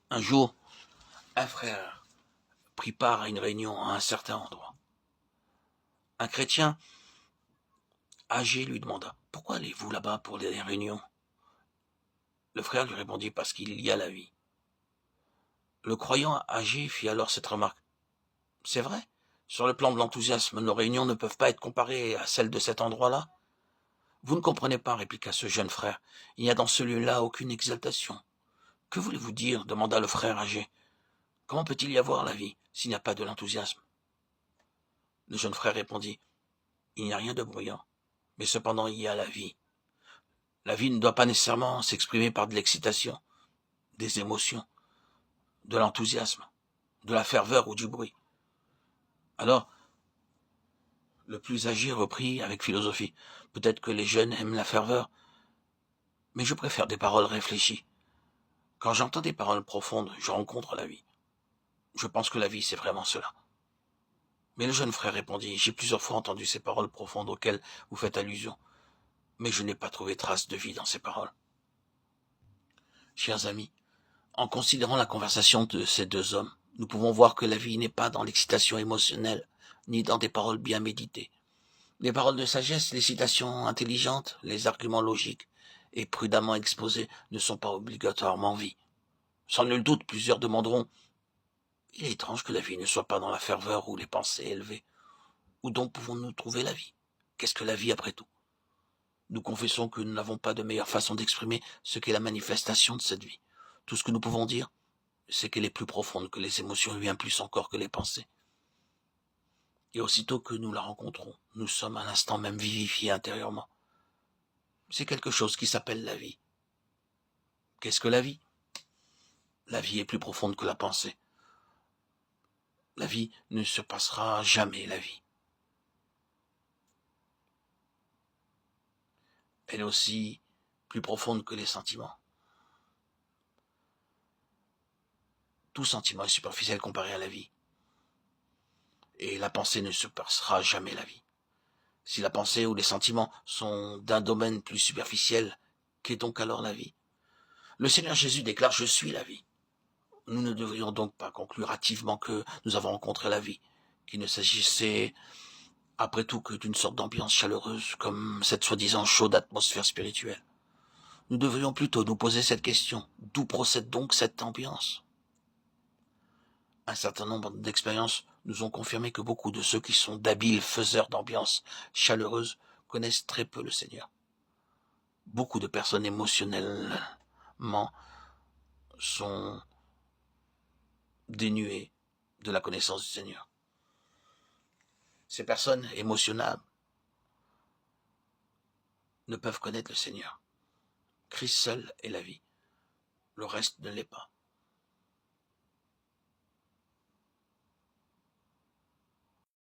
Un jour, un frère prit part à une réunion à un certain endroit. Un chrétien âgé lui demanda « Pourquoi allez-vous là-bas pour les réunions ?» Le frère lui répondit « Parce qu'il y a la vie. » Le croyant âgé fit alors cette remarque « C'est vrai, sur le plan de l'enthousiasme, nos réunions ne peuvent pas être comparées à celles de cet endroit-là. » « Vous ne comprenez pas, répliqua ce jeune frère, il n'y a dans celui-là aucune exaltation. »« Que voulez-vous dire » demanda le frère âgé. « Comment peut-il y avoir la vie s'il n'y a pas de l'enthousiasme ?» Le jeune frère répondit « Il n'y a rien de bruyant, mais cependant il y a la vie. La vie ne doit pas nécessairement s'exprimer par de l'excitation, des émotions, de l'enthousiasme, de la ferveur ou du bruit. » Alors, le plus âgé reprit avec philosophie. « Peut-être que les jeunes aiment la ferveur, mais je préfère des paroles réfléchies. Quand j'entends des paroles profondes, je rencontre la vie. Je pense que la vie, c'est vraiment cela. » Mais le jeune frère répondit, « J'ai plusieurs fois entendu ces paroles profondes auxquelles vous faites allusion, mais je n'ai pas trouvé trace de vie dans ces paroles. » Chers amis, en considérant la conversation de ces deux hommes, nous pouvons voir que la vie n'est pas dans l'excitation émotionnelle, ni dans des paroles bien méditées. Les paroles de sagesse, les citations intelligentes, les arguments logiques et prudemment exposés ne sont pas obligatoirement vie. Sans nul doute, plusieurs demanderont « Il est étrange que la vie ne soit pas dans la ferveur ou les pensées élevées. Où donc pouvons-nous trouver la vie? Qu'est-ce que la vie après tout ?» Nous confessons que nous n'avons pas de meilleure façon d'exprimer ce qu'est la manifestation de cette vie. Tout ce que nous pouvons dire, c'est qu'elle est plus profonde que les émotions et bien plus encore que les pensées. Et aussitôt que nous la rencontrons, nous sommes à l'instant même vivifiés intérieurement. C'est quelque chose qui s'appelle la vie. Qu'est-ce que la vie? La vie est plus profonde que la pensée. La vie ne se passera jamais, la vie. Elle est aussi plus profonde que les sentiments. Tout sentiment est superficiel comparé à la vie. Et la pensée ne se passera jamais, la vie. Si la pensée ou les sentiments sont d'un domaine plus superficiel, qu'est donc alors la vie? Le Seigneur Jésus déclare « Je suis la vie ». Nous ne devrions donc pas conclure hâtivement que nous avons rencontré la vie, qu'il ne s'agissait après tout que d'une sorte d'ambiance chaleureuse, comme cette soi-disant chaude atmosphère spirituelle. Nous devrions plutôt nous poser cette question. D'où procède donc cette ambiance? Un certain nombre d'expériences nous ont confirmé que beaucoup de ceux qui sont d'habiles faiseurs d'ambiance chaleureuse connaissent très peu le Seigneur. Beaucoup de personnes émotionnellement sont dénuées de la connaissance du Seigneur. Ces personnes émotionnelles ne peuvent connaître le Seigneur. Christ seul est la vie. Le reste ne l'est pas.